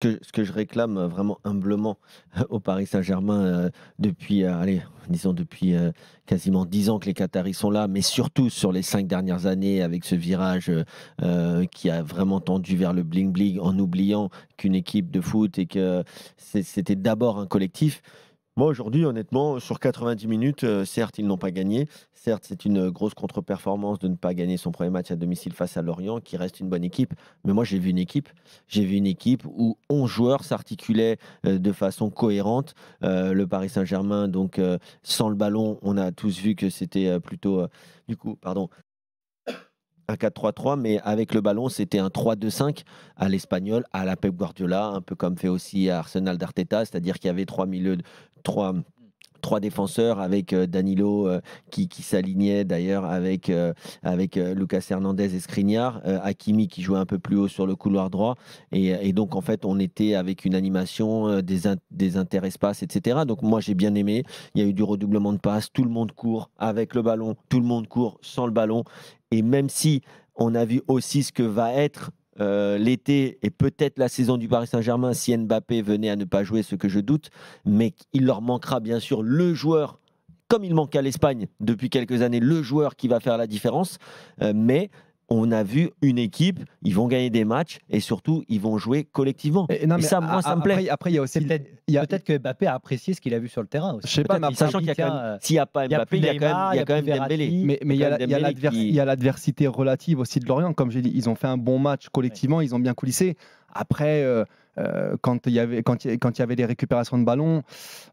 Ce que je réclame vraiment humblement au Paris Saint-Germain depuis, allez, disons depuis quasiment 10 ans que les Qataris sont là, mais surtout sur les 5 dernières années avec ce virage qui a vraiment tendu vers le bling-bling en oubliant qu'une équipe de foot et que c'était d'abord un collectif. Moi, aujourd'hui, honnêtement, sur 90 minutes, certes, ils n'ont pas gagné. Certes, c'est une grosse contre-performance de ne pas gagner son premier match à domicile face à Lorient, qui reste une bonne équipe. Mais moi, j'ai vu une équipe. J'ai vu une équipe où 11 joueurs s'articulaient de façon cohérente. Le Paris Saint-Germain, donc, sans le ballon, on a tous vu que c'était plutôt, du coup, pardon, un 4-3-3, mais avec le ballon, c'était un 3-2-5 à l'espagnol, à la Pep Guardiola, un peu comme fait aussi à Arsenal d'Arteta, c'est-à-dire qu'il y avait trois, trois défenseurs avec Danilo qui s'alignait d'ailleurs avec Lucas Hernandez et Skriniar, Hakimi qui jouait un peu plus haut sur le couloir droit, et donc en fait on était avec une animation, des interespaces, etc. Donc moi j'ai bien aimé, il y a eu du redoublement de passes, tout le monde court avec le ballon, tout le monde court sans le ballon, et même si on a vu aussi ce que va être l'été et peut-être la saison du Paris Saint-Germain si Mbappé venait à ne pas jouer, ce que je doute, mais il leur manquera bien sûr le joueur, comme il manque à l'Espagne depuis quelques années, le joueur qui va faire la différence. Mais on a vu une équipe, ils vont gagner des matchs et surtout, ils vont jouer collectivement. Et non, Et mais ça, moi, ça me plaît. après, il y a aussi. C'est peut-être Il y a, peut-être que Mbappé a apprécié ce qu'il a vu sur le terrain je aussi. sais pas, Peut-être mais qu'il s'est Sachant dit, qu'il y a quand tiens, même, s'il n'y a pas il y a Mbappé, plus il y a quand même, Neymar, il y il y a a quand plus même Dembélé. Verratti. mais il y a Quand même Dembélé il y a l'adversité relative aussi de Lorient. Comme j'ai dit, ils ont fait un bon match collectivement, ils ont bien coulissé. Après, quand il y avait des récupérations de ballon,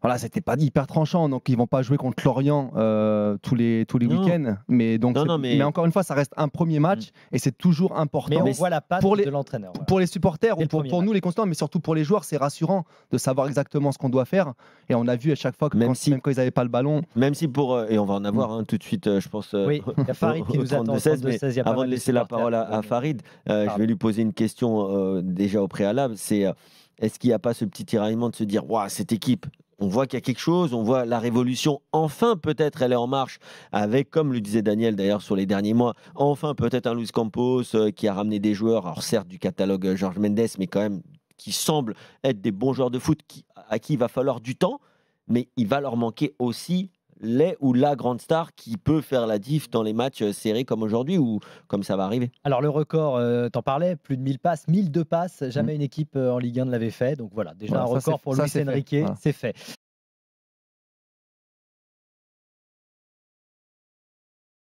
voilà, c'était pas hyper tranchant. Donc, ils vont pas jouer contre Lorient tous les Non, week-ends. Mais mais encore une fois, ça reste un premier match et c'est toujours Mais important. on voit la patte pour les, de l'entraîneur. Voilà. pour les supporters Dès ou le premier pour nous match. les constants, mais surtout pour les joueurs, c'est rassurant de savoir exactement ce qu'on doit faire. Et on a vu à chaque fois que même si, même quand ils n'avaient pas le ballon. même si pour, et on va en avoir tout de suite, je pense, Oui, il y a Farid qui au nous attend au 32-16, mais 32-16. Il y a pas avant de mal de laisser la supporters parole qui à veulent. Farid, je vais Pardon. lui poser une question déjà au préalable. C'est est-ce qu'il n'y a pas ce petit tiraillement de se dire, waouh, cette équipe, on voit qu'il y a quelque chose, on voit la révolution, enfin peut-être elle est en marche, avec, comme le disait Daniel d'ailleurs sur les derniers mois, enfin peut-être un Luis Campos qui a ramené des joueurs, alors certes du catalogue Jorge Mendes, mais quand même qui semblent être des bons joueurs de foot à qui il va falloir du temps, mais il va leur manquer aussi les ou la grande star qui peut faire la diff dans les matchs serrés comme aujourd'hui ou comme ça va arriver. Alors le record, t'en parlais, plus de 1000 passes, 1002 passes, Mm. jamais une équipe en Ligue 1 ne l'avait fait. Donc voilà, déjà Voilà, un record pour ça, Luis c'est fait. Enrique, Voilà. c'est fait.